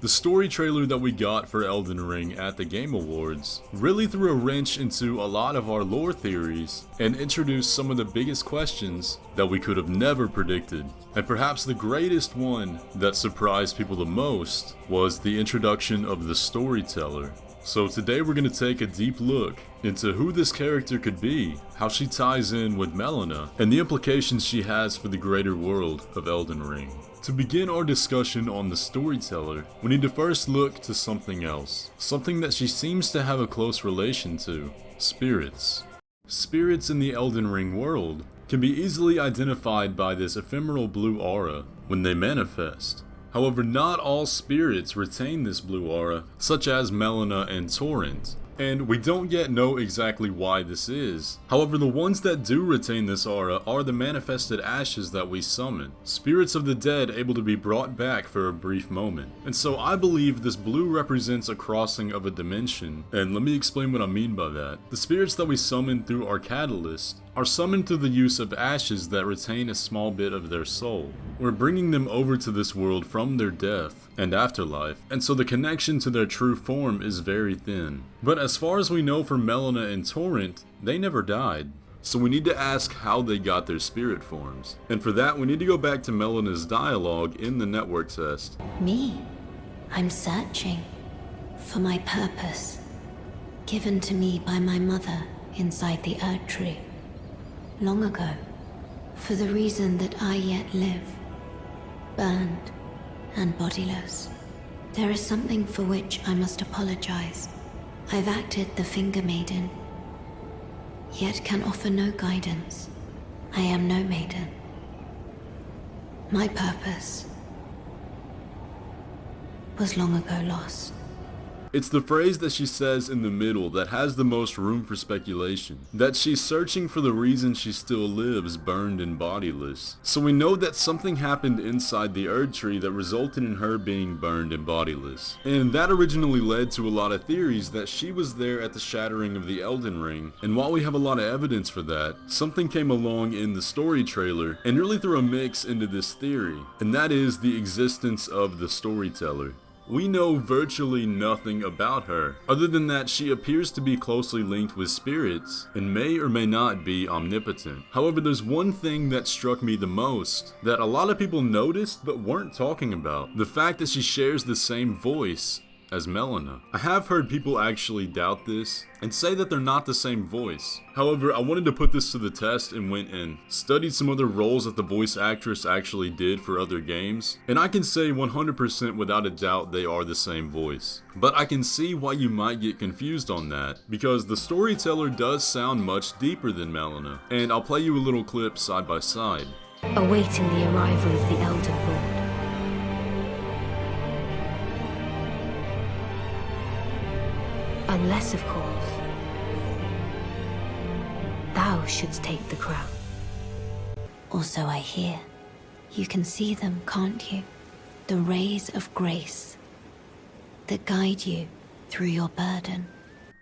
The story trailer that we got for Elden Ring at the Game Awards really threw a wrench into a lot of our lore theories and introduced some of the biggest questions that we could have never predicted. And perhaps the greatest one that surprised people the most was the introduction of the Storyteller. So today we're going to take a deep look into who this character could be, how she ties in with Melina, and the implications she has for the greater world of Elden Ring. To begin our discussion on the Storyteller, we need to first look to something else. Something that she seems to have a close relation to: spirits. Spirits in the Elden Ring world can be easily identified by this ephemeral blue aura when they manifest. However, not all spirits retain this blue aura, such as Melina and Torrent, and we don't yet know exactly why this is. However, the ones that do retain this aura are the manifested ashes that we summon, spirits of the dead able to be brought back for a brief moment. And so I believe this blue represents a crossing of a dimension, and let me explain what I mean by that. The spirits that we summon through our catalyst are summoned through the use of ashes that retain a small bit of their soul. We're bringing them over to this world from their death and afterlife, and so the connection to their true form is very thin. But as far as we know for Melina and Torrent, they never died. So we need to ask how they got their spirit forms. And for that, we need to go back to Melina's dialogue in the network test. Me? I'm searching for my purpose, given to me by my mother inside the Erd Tree. Long ago, for the reason that I yet live, burned and bodiless. There is something for which I must apologize. I've acted the Finger Maiden, yet can offer no guidance. I am no maiden. My purpose was long ago lost. It's the phrase that she says in the middle that has the most room for speculation. That she's searching for the reason she still lives, burned and bodiless. So we know that something happened inside the Erd Tree that resulted in her being burned and bodiless. And that originally led to a lot of theories that she was there at the shattering of the Elden Ring. And while we have a lot of evidence for that, something came along in the story trailer and really threw a mix into this theory. And that is the existence of the Storyteller. We know virtually nothing about her, other than that she appears to be closely linked with spirits, and may or may not be omnipotent. However, there's one thing that struck me the most, that a lot of people noticed but weren't talking about. The fact that she shares the same voice as Melina. I have heard people actually doubt this and say that they're not the same voice. However, I wanted to put this to the test and went and studied some other roles that the voice actress actually did for other games, and I can say 100% without a doubt they are the same voice. But I can see why you might get confused on that, because the Storyteller does sound much deeper than Melina, and I'll play you a little clip side by side. Awaiting the arrival of the Elder Lord. Unless, of course, thou shouldst take the crown. Also I hear. You can see them, can't you? The rays of grace that guide you through your burden.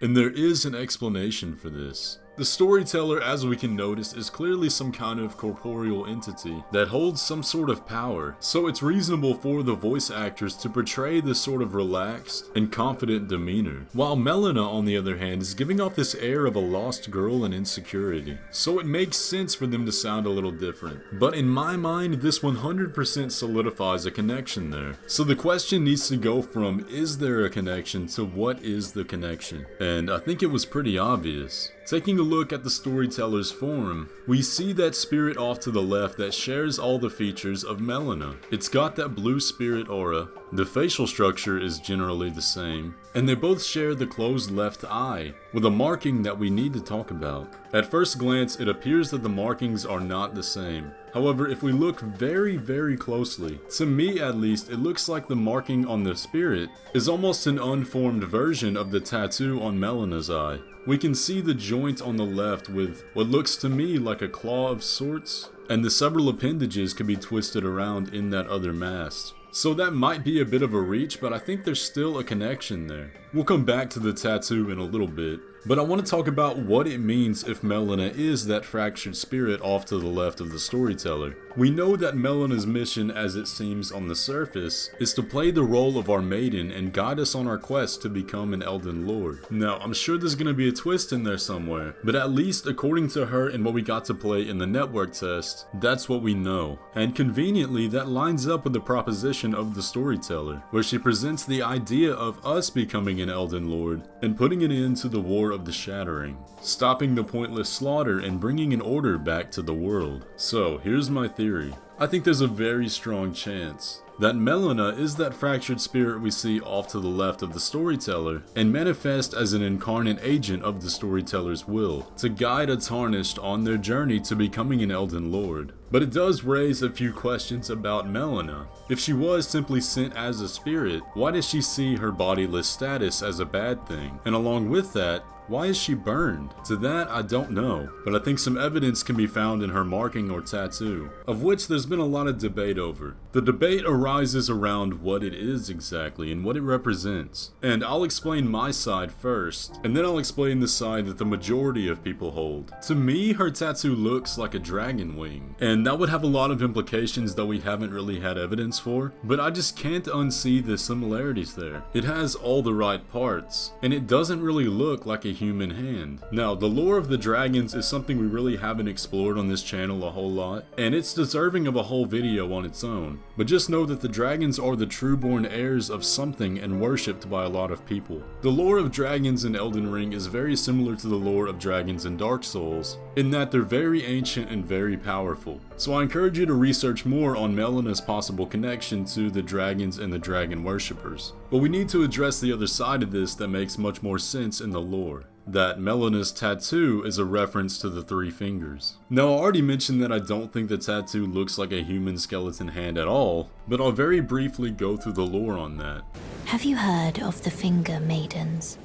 And there is an explanation for this. The Storyteller, as we can notice, is clearly some kind of corporeal entity that holds some sort of power, so it's reasonable for the voice actress to portray this sort of relaxed and confident demeanor, while Melina, on the other hand, is giving off this air of a lost girl and insecurity, so it makes sense for them to sound a little different. But in my mind, this 100% solidifies a connection there. So the question needs to go from, is there a connection, to what is the connection? And I think it was pretty obvious. Taking a look at the Storyteller's form, we see that spirit off to the left that shares all the features of Melina. It's got that blue spirit aura, the facial structure is generally the same, and they both share the closed left eye, with a marking that we need to talk about. At first glance, it appears that the markings are not the same. However, if we look very closely, to me at least, it looks like the marking on the spirit is almost an unformed version of the tattoo on Melina's eye. We can see the joint on the left with what looks to me like a claw of sorts, and the several appendages can be twisted around in that other mask. So that might be a bit of a reach, but I think there's still a connection there. We'll come back to the tattoo in a little bit, but I want to talk about what it means if Melina is that fractured spirit off to the left of the storyteller. We know that Melina's mission, as it seems on the surface, is to play the role of our maiden and guide us on our quest to become an Elden Lord. Now, I'm sure there's going to be a twist in there somewhere, but at least according to her and what we got to play in the network test, that's what we know. And conveniently, that lines up with the proposition of the storyteller, where she presents the idea of us becoming an Elden Lord and putting an end to the War of the Shattering, stopping the pointless slaughter and bringing an order back to the world. So here's my theory. I think there's a very strong chance that Melina is that fractured spirit we see off to the left of the storyteller and manifest as an incarnate agent of the storyteller's will to guide a tarnished on their journey to becoming an Elden Lord. But it does raise a few questions about Melina. If she was simply sent as a spirit, why does she see her bodiless status as a bad thing? And along with that, why is she burned? To that, I don't know, but I think some evidence can be found in her marking or tattoo, of which there's been a lot of debate over. The debate arises around what it is exactly and what it represents. And I'll explain my side first, and then I'll explain the side that the majority of people hold. To me, her tattoo looks like a dragon wing, and that would have a lot of implications that we haven't really had evidence for, but I just can't unsee the similarities there. It has all the right parts, and it doesn't really look like a human hand. Now, the lore of the dragons is something we really haven't explored on this channel a whole lot, and it's deserving of a whole video on its own. But just know that the dragons are the true-born heirs of something and worshipped by a lot of people. The lore of dragons in Elden Ring is very similar to the lore of dragons in Dark Souls, in that they're very ancient and very powerful. So I encourage you to research more on Melina's possible connection to the dragons and the dragon worshippers. But we need to address the other side of this that makes much more sense in the lore. That Melina's tattoo is a reference to the three fingers. Now, I already mentioned that I don't think the tattoo looks like a human skeleton hand at all, but I'll very briefly go through the lore on that. Have you heard of the Finger Maidens?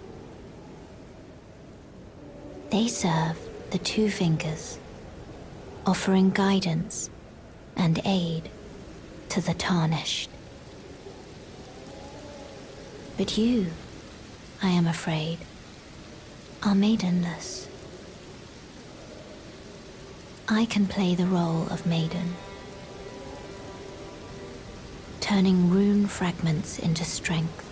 They serve the two fingers, offering guidance and aid to the tarnished. But you, I am afraid, are maidenless. I can play the role of maiden, turning rune fragments into strength,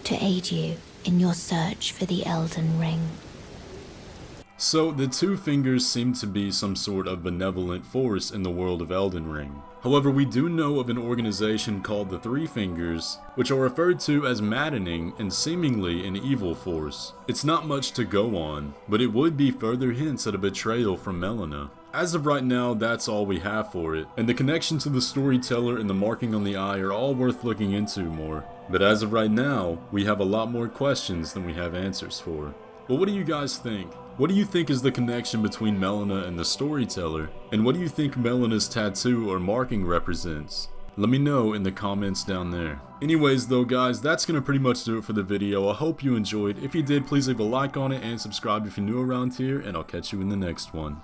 to aid you in your search for the Elden Ring. So, the two fingers seem to be some sort of benevolent force in the world of Elden Ring. However, we do know of an organization called the Three Fingers, which are referred to as maddening and seemingly an evil force. It's not much to go on, but it would be further hints at a betrayal from Melina. As of right now, that's all we have for it, and the connection to the storyteller and the marking on the eye are all worth looking into more. But as of right now, we have a lot more questions than we have answers for. But what do you guys think? What do you think is the connection between Melina and the storyteller? And what do you think Melina's tattoo or marking represents? Let me know in the comments down there. Anyways though guys, that's gonna pretty much do it for the video. I hope you enjoyed. If you did, please leave a like on it and subscribe if you're new around here, and I'll catch you in the next one.